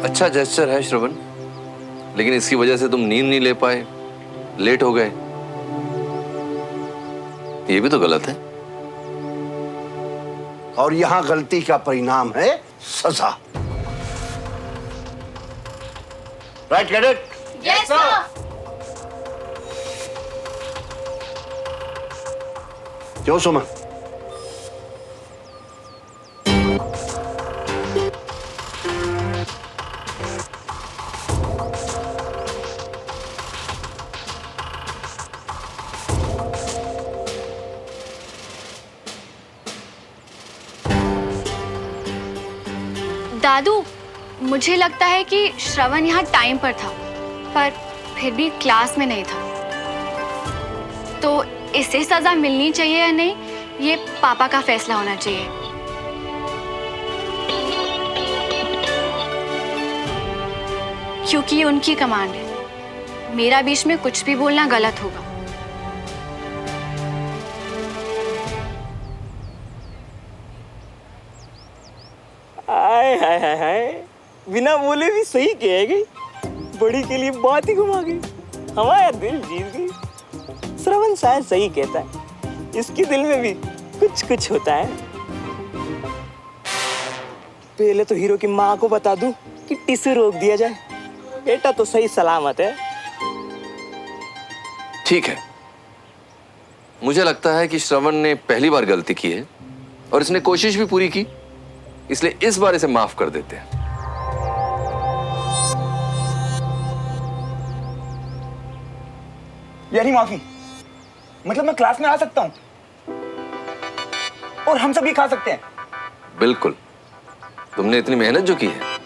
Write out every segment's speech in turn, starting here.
अच्छा जेस्चर है श्रवण, लेकिन इसकी वजह से तुम नींद नहीं ले पाए, लेट हो गए, ये भी तो गलत है। और यहां गलती का परिणाम है सजा। Right cadet? Yes sir. क्यों सुमन? दादू, मुझे लगता है कि श्रवण यहाँ टाइम पर था, पर फिर भी क्लास में नहीं था। तो इसे सजा मिलनी चाहिए या नहीं, ये पापा का फैसला होना चाहिए। क्योंकि ये उनकी कमांड है। मेरा बीच में कुछ भी बोलना गलत होगा। हाय हाय हाय हाय, बिना बोले भी सही कहेगी। बड़ी के लिए बात ही घुमा गई, हमारा दिल जीत गई। श्रवण शायद सही कहता है, इसके दिल में भी कुछ कुछ होता है। पहले तो हीरो की माँ को बता दूं कि टिश्यू रोक दिया जाए, बेटा तो सही सलामत है। ठीक है, मुझे लगता है कि श्रवण ने पहली बार गलती की है और इसने कोशिश भी पूरी की, इसलिए इस बार इसे माफ कर देते हैं। यानी माफी? मतलब मैं क्लास में आ सकता हूँ और हम सब ये खा सकते हैं? बिल्कुल, तुमने इतनी मेहनत जो की है।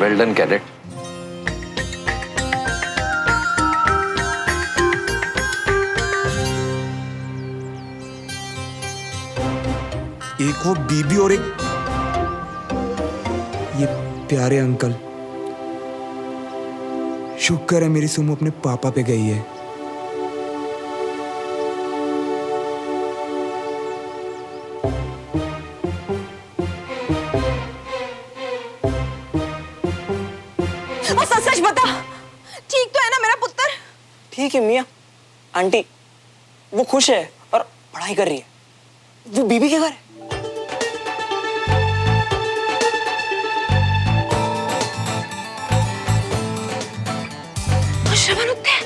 Well done cadet. एक वो बीबी और एक ये प्यारे अंकल। शुक्र है मेरी सुमो अपने पापा पे गई है। और सच सच बता, ठीक तो है ना मेरा पुत्र? ठीक है मियाँ। आंटी वो खुश है और पढ़ाई कर रही है। वो बीबी के घर है। श्रवण उठते हैं।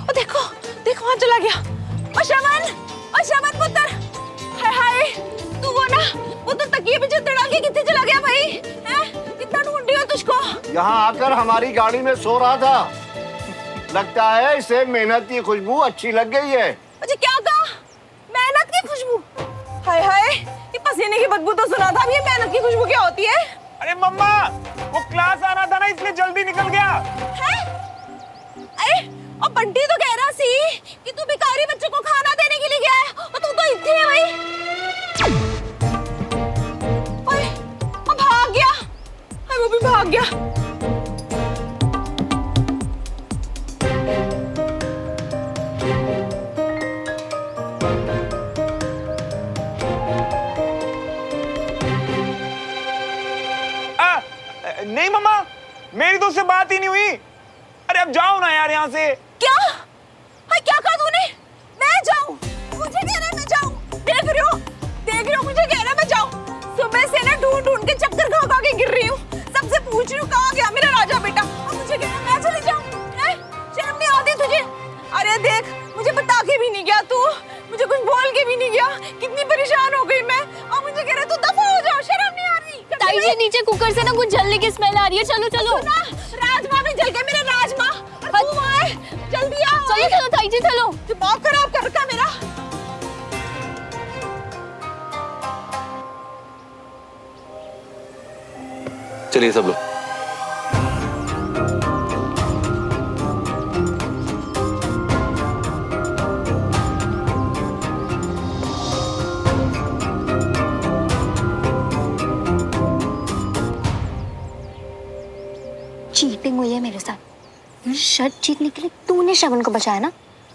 ओ देखो देखो वहां चला गया। ओ श्रवण पुत्र, हाय हाय, तू वो ना वो तो तकिए पे तड़ा के कितने चला गया भाई? हैं? कितना ढूंढ रही हो तुझको? यहां आकर हमारी गाड़ी में सो रहा था। लगता है इसे मेहनत की खुशबू अच्छी लग गई है। मुझे क्या कहा? मेहनत की खुशबू? हाय हाय, ये पसीने की बदबू तो सुना था, अब ये मेहनत की खुशबू क्या होती है? अरे मम्मा, वो क्लास आना था ना, इसलिए जल्दी निकल गया। हैं? अरे और बंटी तो कह रहा सी कि तू भिखारी बच्चों को खाना देने के लिए गया है और तू तो इतने है भाई। ओए, वो भाग गया। हाय वो भी भाग गया। नहीं मम्मा, मेरी तो उससे बात ही नहीं हुई। अरे अब जाओ ना यार यहाँ से। क्या? हाय क्या कहा तूने? मैं जाऊं? मुझे कह रहा है मैं जाऊं? देख रही हो मुझे कह रहा है मैं जाऊं। सुबह से ना ढूंढ ढूंढ के चक्कर खा खा के गिर रही हूँ, सबसे पूछ रही हूँ कहाँ गया मेरा राजा बेटा, और मुझे कह रहा है मैं चली जाऊं? हैं? शर्म नहीं आती तुझे? अरे देख, मुझे बता के भी नहीं गया तू, मुझे कुछ बोल के भी नहीं गया। कितनी परेशान हो गई मैं, और मुझे कह रहा है तू दफा हो जाओ। शर्म नहीं आ रही? ताई जी, नीचे कुकर से ना कुछ जलने की स्मेल आ रही है। चलो चलो। राजमा भी जल गए मेरे राजमा। और तू वहाँ है, जल्दी आ। चलो चलो ताई जी, चलो। दिमाग खराब कर रखा मेरा। चलिए सब लोग। चीटिंग हुई है मेरे साथ। शर्ट जीतने के लिए तूने श्रवण को बचाया ना,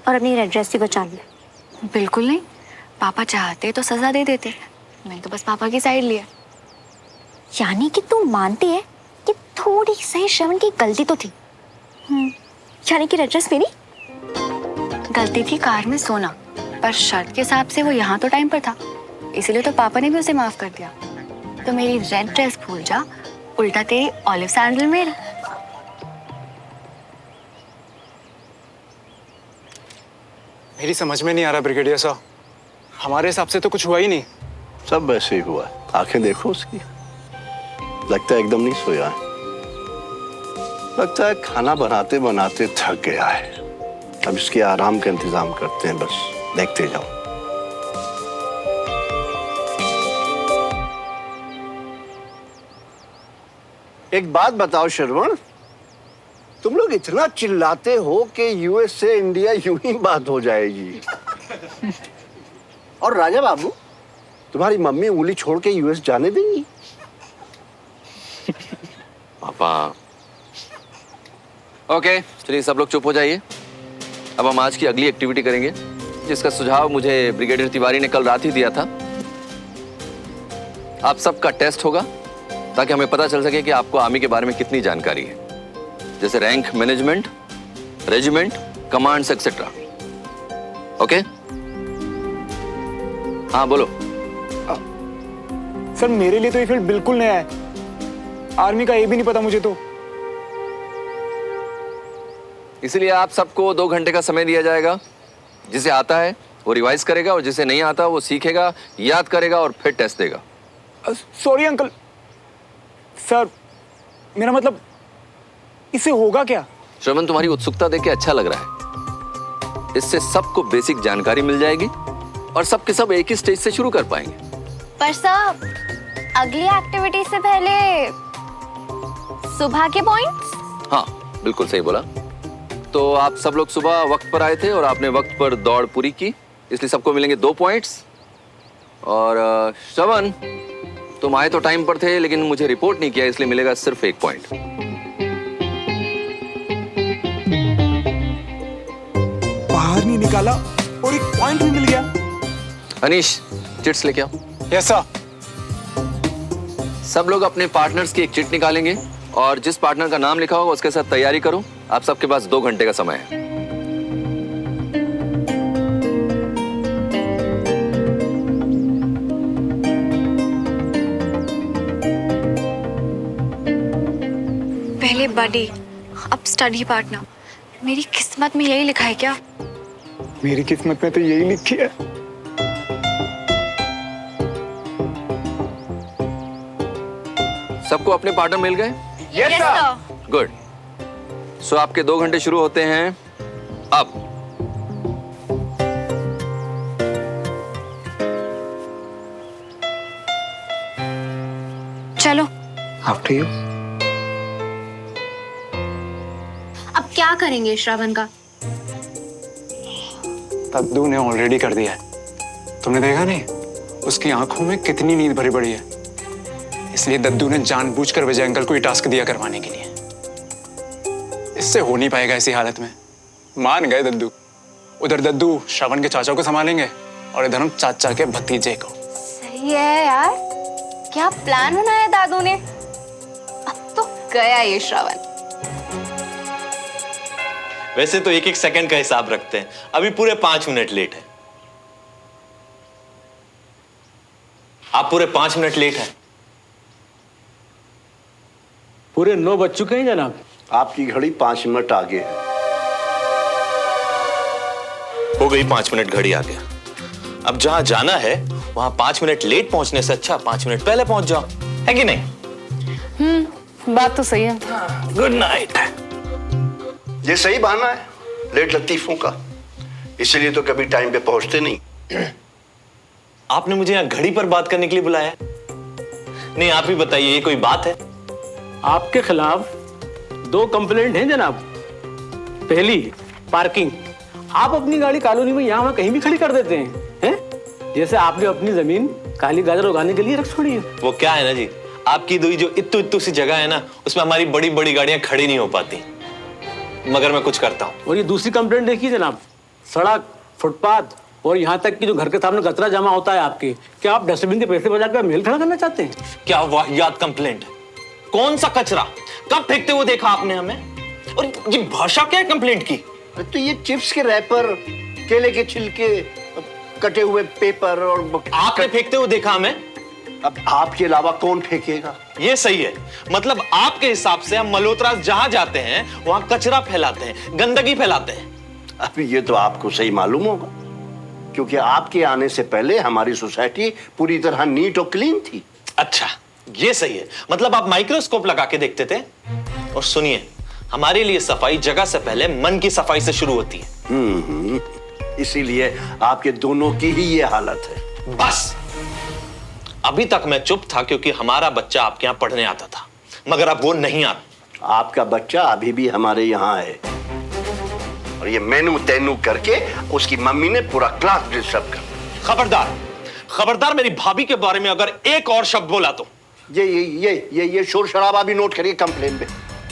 और अपनी रेड ड्रेस ही बचा लिया। बिल्कुल नहीं, पापा चाहते तो सजा दे देते। मैंने तो बस पापा की साइड लिया। यानी कि तू मानती है कि थोड़ी सही श्रवण की गलती तो थी। यानी कि रेड ड्रेस मेरी गलती थी कार में सोना, पर शर्त के हिसाब से वो यहाँ तो टाइम पर था, इसीलिए तो पापा ने भी उसे माफ कर दिया। तो मेरी रेड ड्रेस भूल जा, उल्टा तेरी ऑलिव सैंडल मेरा। मेरी समझ में नहीं आ रहा ब्रिगेडियर साहब, हमारे हिसाब से तो कुछ हुआ ही नहीं। सब वैसे ही हुआ। आंखें देखो उसकी, लगता है एकदम नहीं सोया है। लगता है खाना बनाते बनाते थक गया है। अब इसके आराम का इंतजाम करते हैं, बस देखते जाओ। एक बात बताओ श्रवण, तुम लोग इतना चिल्लाते हो कि यूएस से इंडिया यूं ही बात हो जाएगी। और राजा बाबू, तुम्हारी मम्मी उंगली छोड़ के यूएस जाने देंगी? पापा। ओके, चलिए सब लोग चुप हो जाइए। अब हम आज की अगली एक्टिविटी करेंगे, जिसका सुझाव मुझे ब्रिगेडियर तिवारी ने कल रात ही दिया था। आप सबका टेस्ट होगा ताकि हमें पता चल सके कि आपको आर्मी के बारे में कितनी जानकारी है, जैसे rank management, regiment, commands etcetera. Okay? हाँ बोलो। सर मेरे लिए तो ये फील्ड बिल्कुल नया है, आर्मी का ये भी नहीं पता मुझे तो। इसलिए आप सबको 2 घंटे का समय दिया जाएगा। जिसे आता है वो रिवाइज करेगा और जिसे नहीं आता वो सीखेगा, याद करेगा और फिर टेस्ट देगा। Sorry uncle. सर मेरा मतलब, इससे होगा क्या? श्रवण, तुम्हारी उत्सुकता देख के अच्छा लग रहा है। इससे सबको बेसिक जानकारी मिल जाएगी और सबके सब एक ही स्टेज से शुरू कर पाएंगे। पर सब अगली एक्टिविटी से पहले सुबह के पॉइंट्स? हाँ बिल्कुल सही बोला। तो आप सब लोग सुबह वक्त पर आए थे और आपने वक्त पर दौड़ पूरी की, इसलिए सबको मिलेंगे 2 पॉइंट्स। और श्रवण, तुम आए तो टाइम पर थे लेकिन मुझे रिपोर्ट नहीं किया, इसलिए मिलेगा सिर्फ 1 पॉइंट। बाहर नहीं निकाला और 1 पॉइंट भी मिल गया। अनीश, चिट्स लेके आओ। Yes sir. सब लोग अपने पार्टनर्स की एक चिट निकालेंगे और जिस पार्टनर का नाम लिखा होगा उसके साथ तैयारी करो। आप सबके पास 2 घंटे का समय है। पहले बडी, अब स्टडी पार्टनर। मेरी किस्मत में यही लिखा है क्या? मेरी किस्मत में तो यही लिखी है। सबको अपने पार्टनर मिल गए? Yes sir. गुड। सो आपके 2 घंटे शुरू होते हैं अब। चलो। After you. अब क्या करेंगे श्रावण का? दद्दू ने ऑलरेडी कर दिया है। तुमने देखा नहीं, उसकी आंखों में कितनी नींद भरी पड़ी है। इसलिए दद्दू ने जानबूझकर विजय अंकल को ये टास्क दिया करवाने के लिए। इससे हो नहीं पाएगा ऐसी हालत में। मान गए दद्दू। उधर दद्दू श्रवण के चाचा को संभालेंगे और इधर हम चाचा के भतीजे को। सही है यार, क्या प्लान बनाया दादू ने। अब तो गया ये श्रावण। वैसे तो 1-1 सेकंड का हिसाब रखते हैं, अभी पूरे 5 मिनट लेट है। आप पूरे 5 मिनट लेट हैं। पूरे 9 बज चुके हैं जनाब। आपकी घड़ी 5 मिनट आगे है। हो गई 5 मिनट घड़ी आ गया। अब जहां जाना है वहां 5 मिनट लेट पहुंचने से अच्छा 5 मिनट पहले पहुंच जाओ, है कि नहीं? बात तो सही है। Good night. ये सही बहाना है लेट लतीफों का, इसलिए तो कभी टाइम पे पहुंचते नहीं। आपने मुझे यहां घड़ी पर बात करने के लिए बुलाया है? नहीं, आप ही बताइए, ये कोई बात है? आपके खिलाफ 2 कंप्लेंट हैं जनाब। पहली, पार्किंग। आप अपनी गाड़ी कॉलोनी में यहाँ वहाँ कहीं भी खड़ी कर देते हैं, जैसे आपने अपनी जमीन काली गाजर उगाने के लिए रख छोड़ी है। वो क्या है ना जी, आपकी दूरी जो इत्तू इत्तू सी जगह है ना, उसमें हमारी बड़ी बड़ी गाड़ियां खड़ी नहीं हो पाती, मगर मैं कुछ करता हूँ। और ये दूसरी कंप्लेंट देखिए जनाब, सड़क, फुटपाथ और यहाँ तक कि जो घर के सामने कचरा जमा होता है आपके, क्या आप डस्टबिन के पैसे बचा कर मेल खड़ा करना चाहते हैं? क्या वाहियात कंप्लेंट? कौन सा कचरा? कब फेंकते हुए देखा आपने हमें? और ये भाषा क्या है कंप्लेंट की? तो ये चिप्स के रैपर, केले के छिलके, कटे हुए पेपर और आपने फेंकते हुए देखा हमें? अब आपके अलावा कौन फेंकेगा? ये सही है। मतलब आपके हिसाब से हम मल्होत्रा जहां जाते हैं वहां कचरा फैलाते हैं, गंदगी फैलाते हैं। अब ये तो आपको सही मालूम होगा, क्योंकि आपके आने से पहले हमारी सोसाइटी पूरी तरह नीट और क्लीन थी। अच्छा, ये सही है। मतलब आप माइक्रोस्कोप लगा के देखते थे। और सुनिए, हमारे लिए सफाई जगह से पहले मन की सफाई से शुरू होती है। इसीलिए आपके दोनों की ही ये हालत है। बस अभी तक मैं चुप था क्योंकि हमारा बच्चा आपके यहां पढ़ने आता था, मगर अब वो नहीं आता। आपका बच्चा अभी भी हमारे यहाँ है और ये मेनू तेनू करके उसकी मम्मी ने पूरा क्लास डिस्टर्ब कर दिया। खबरदार, खबरदार, मेरी भाभी के बारे में अगर एक और शब्द बोला तो ये शोर शराबा भी नोट करिए कंप्लेन में।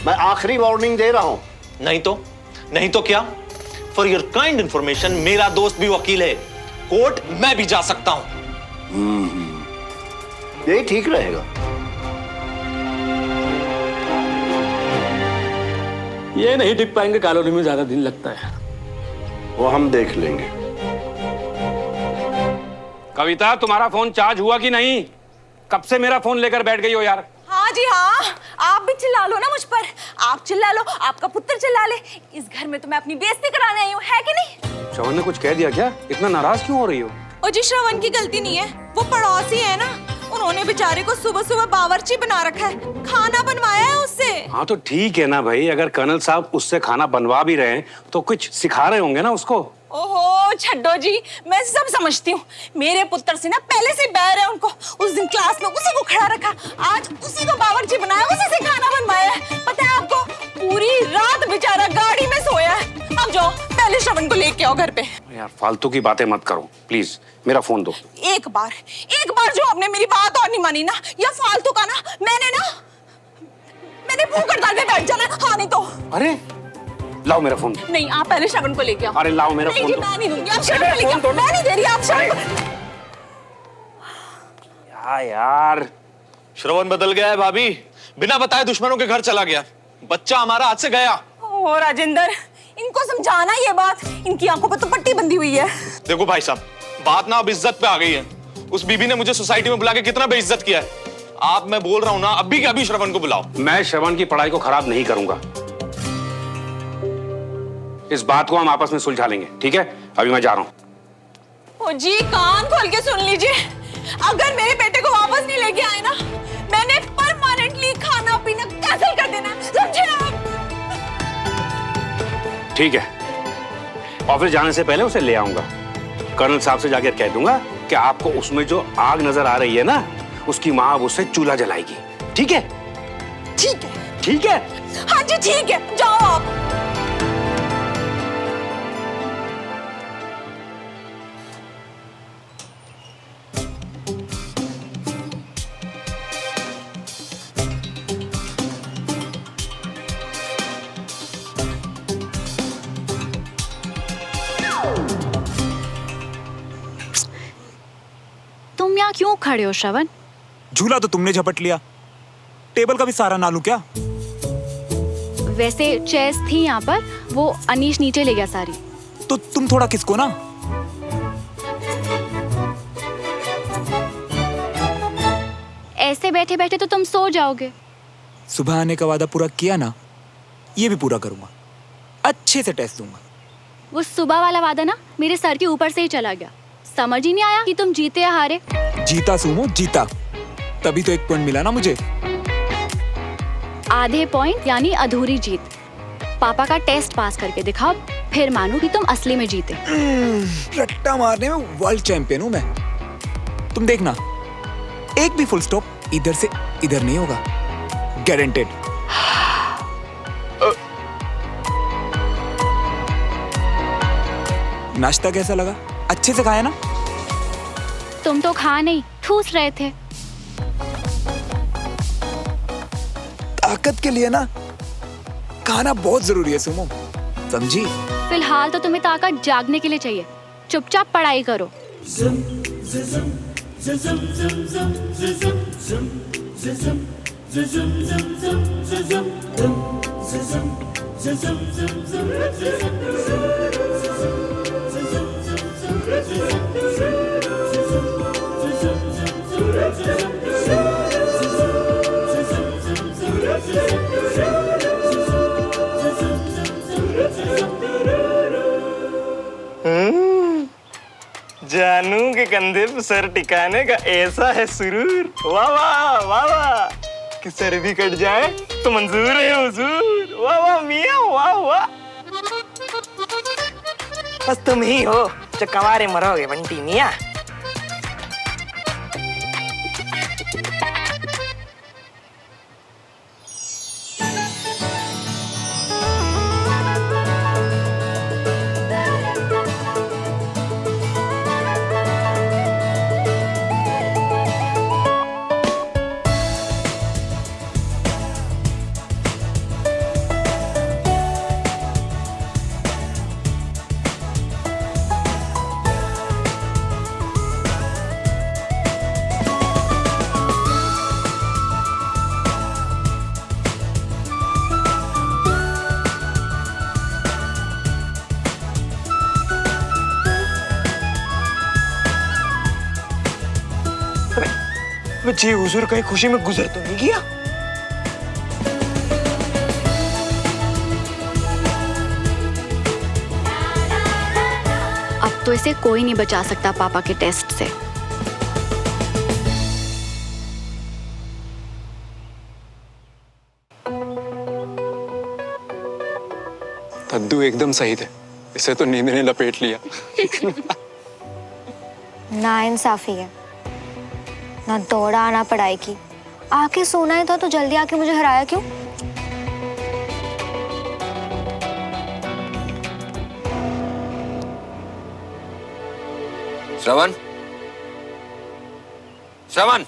मैं आखिरी वार्निंग दे रहा हूं। नहीं तो क्या? फॉर योर काइंड इंफॉर्मेशन, मेरा दोस्त भी वकील है, कोर्ट मैं भी जा सकता हूं। यही ठीक रहेगा। ये नहीं टिक पाएंगे, कॉलोनी में ज्यादा दिन लगता है। वो हम देख लेंगे। कविता, तुम्हारा फोन चार्ज हुआ कि नहीं? कब से मेरा फोन लेकर बैठ गई हो यार? हाँ जी हाँ, आप भी चिल्ला लो ना मुझ पर। आप चिल्ला लो, आपका पुत्र चिल्ला ले। इस घर में तो मैं अपनी बेइज्जती कराने आई हूँ, है कि नहीं? श्रवण ने कुछ कह दिया क्या? इतना नाराज क्यों हो रही हो? और जी श्रवण की गलती नहीं है, वो पड़ोसी है ना, उन्होंने बेचारे को सुबह सुबह बावर्ची बना रखा है, खाना बनवाया है उससे। हाँ तो ठीक है ना भाई, अगर कर्नल साहब उससे खाना बनवा भी रहे हैं तो कुछ सिखा रहे होंगे ना उसको। ओहो छड्डो जी, मैं सब समझती हूँ। मेरे पुत्र से ना पहले से बैर है उनको। उस दिन क्लास में उसी को खड़ा रखा, आज उसी को बावर्ची बनाया, उसी से खाना बनवाया है। पता है आपको, पूरी रात बेचारा गाड़ी में सोया है। अब जाओ पहले श्रवण को लेके आओ घर पे। यार फालतू की बातें मत करो प्लीज, मेरा फोन दो। एक बार जो आपने मेरी बात और नहीं मानी ना, या फालतू का ना, मैंने मुंह कर डाल के बैठ जाना। हाँ नहीं तो। अरे लाओ मेरा फोन। नहीं, आप पहले श्रवण को लेके आओ। अरे लाओ मेरा फोन। मैं नहीं दूंगी, आप श्रवण को लेके आओ। मैं नहीं दे रही, आप श्रवण को। यार श्रवण बदल गया है भाभी, बिना बताए दुश्मनों के घर चला गया। बच्चा हमारा हाथ से गया। ओ राजेंद्र, इनको समझाना ये बात, इनकी आंखों पर तो पट्टी बंधी हुई है। देखो भाई साहब, बात ना अब इज्जत पे आ गई है। उस बीबी ने मुझे सोसाइटी में बुला के कितना बेइज्जत किया है। आप, मैं बोल रहा हूं ना, अभी के अभी श्रवण को बुलाओ। मैं श्रवण की पढ़ाई को खराब नहीं करूंगा, इस बात को हम आपस में सुलझा लेंगे, ठीक है? अभी मैं जा रहा हूं। ओ जी, कान खोल के सुन लीजिए, अगर मेरे बेटे को वापस नहीं लेके आए ना, मैंने परमानेंटली खाना पीना कैंसिल कर देना, समझे आप? ठीक है, ऑफिस जाने से पहले उसे ले आऊंगा। कर्नल साहब से जाकर कह दूंगा कि आपको उसमें जो आग नजर आ रही है ना, उसकी माँ अब उससे चूल्हा जलाएगी। ठीक है? ठीक है। ठीक है? हाँ जी ठीक है, जाओ आप। तुम यहाँ क्यों खड़े हो श्रवण? झूला तो तुमने झपट लिया, टेबल का भी सारा ना लूं क्या? वैसे चेयर्स थी यहाँ पर, वो अनीश नीचे ले गया सारी। तो तुम थोड़ा किसको ना। ऐसे बैठे बैठे तो तुम सो जाओगे। सुबह आने का वादा पूरा किया ना, ये भी पूरा करूंगा, अच्छे से टेस्ट दूंगा। वो सुबह वाला वादा ना मेरे सर के ऊपर से ही चला गया। समझ ही नहीं आया कि तुम जीते या हारे। जीता सुमो, जीता, तभी तो 1 पॉइंट मिला ना मुझे। आधे पॉइंट यानी अधूरी जीत। पापा का टेस्ट पास करके दिखाओ, फिर मानो कि तुम असली में जीते। रट्टा मारने में वर्ल्ड चैंपियन हूं मैं। तुम देखना, एक भी फुल स्टॉप इधर से इधर नहीं होगा, गारंटेड। नाश्ता कैसा लगा? अच्छे से खाया ना? तुम तो खा नहीं, ठूस रहे थे। ताकत के लिए ना खाना बहुत जरूरी है सुमो, समझी? फिलहाल तो तुम्हें ताकत जागने के लिए चाहिए। चुपचाप पढ़ाई करो। जानू के कंधे पर सर टिकाने का ऐसा है सुरूर, वाह वाह वाह वाह, कि सर भी कट जाए तो मंजूर है हुजूर, वाह वाह मियां वाह वाह। बस तुम ही हो जो कंवारे मरोगे बंटी मियां। जी हुजूर कहीं खुशी में गुजर तो नहीं गया? अब तो इसे कोई नहीं बचा सकता पापा के टेस्ट से। दद्दू एकदम सही थे, इसे तो नींद ने लपेट लिया। नाइंसाफी है, ना दौड़ा ना पढ़ाई की। आके सोना ही था तो जल्दी आके मुझे हराया क्यों? श्रवण, श्रवण,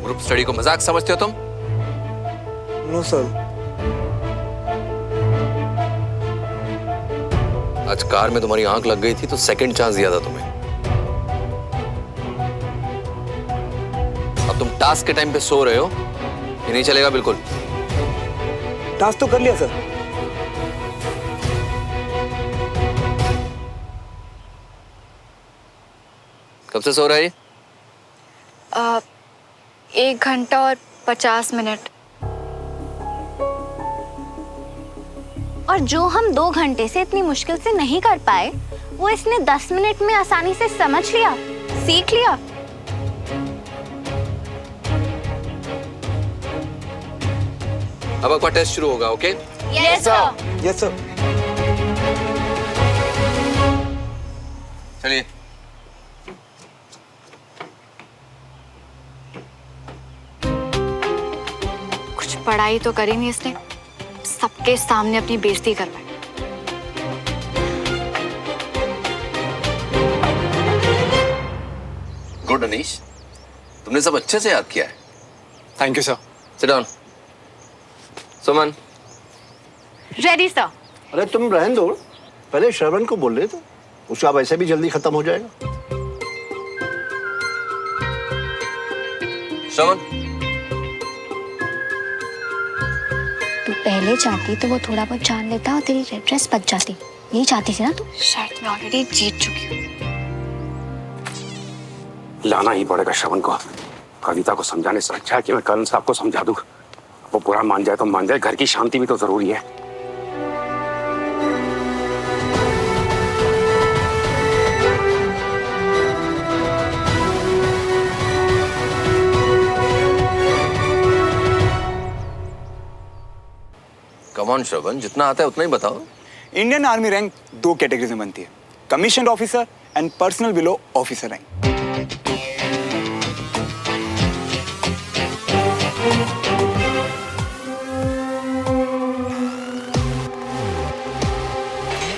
ग्रुप स्टडी को मजाक समझते हो तुम? No sir. आज कार में तुम्हारी आंख लग गई थी तो सेकंड चांस दिया था तुम्हें। अब तुम टास्क के टाइम पे सो रहे हो, ये नहीं चलेगा बिल्कुल। टास्क तो कर लिया सर। कब से सो रहा है? 1 घंटा और 50 मिनट। और जो हम 2 घंटे से इतनी मुश्किल से नहीं कर पाए, वो इसने 10 मिनट में आसानी से समझ लिया, सीख लिया। अब आपका टेस्ट शुरू होगा, okay? Yes sir. Yes sir. चलिए। कुछ पढ़ाई तो करी नहीं इसने, सबके सामने अपनी बेइज्जती करवाई। गुड अनीश, तुमने सब अच्छे से याद किया है। Thank you sir. Sit down. Suman. Ready sir. अरे तुम रहने दो, पहले श्रवण को बोल रहे थे, उसका वैसे भी जल्दी खत्म हो जाएगा। श्रवण, तू पहले चाहती तो वो थोड़ा बहुत जान लेता और तेरी रेड ड्रेस बच जाती। यही चाहती थी ना तू? शायद मैं ऑलरेडी जीत चुकी हूँ। लाना ही पड़ेगा श्रवण को। कविता को समझाने से अच्छा है कि मैं कर्नल साहब को समझा दूं। वो बुरा मान जाए तो मान जाए, घर की शांति भी तो जरूरी है। कम ऑन श्रवण, जितना आता है उतना ही बताओ। इंडियन आर्मी रैंक 2 कैटेगरीज में बनती है, commission officer and personnel below officer rank.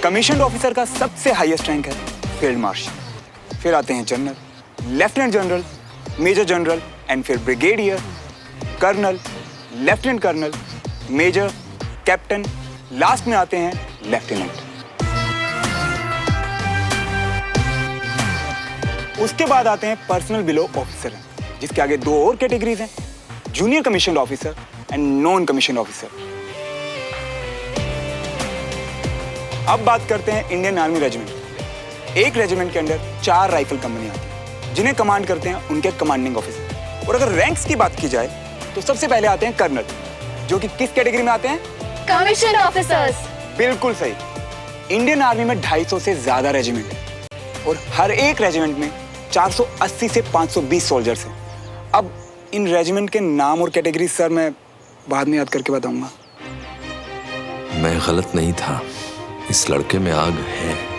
Commission officer का सबसे हाईएस्ट रैंक है फील्ड मार्शल, फिर आते हैं general, lieutenant general, major general and फिर brigadier, colonel, lieutenant colonel, major, captain, last में आते हैं लेफ्टिनेंट। उसके बाद आते हैं पर्सनल बिलो ऑफिसर, जिसके आगे दो और कैटेगरीज हैं, junior commission officer and non commission officer. अब बात करते हैं इंडियन आर्मी रेजिमेंट। एक रेजिमेंट के अंदर 4 राइफल कंपनी आती है, जिन्हें कमांड करते हैं उनके कमांडिंग ऑफिसर। और अगर रैंक्स की बात की जाए तो सबसे पहले आते हैं कर्नल, जो कि किस कैटेगरी में आते हैं? Commission officers. बिल्कुल सही। इंडियन आर्मी में 250 से ज्यादा रेजिमेंट है और हर एक रेजिमेंट में 480 से 520 सोल्जर्स हैं। अब इन रेजिमेंट के नाम और कैटेगरी सर मैं बाद में याद करके बताऊंगा। मैं गलत नहीं था, इस लड़के में आग है।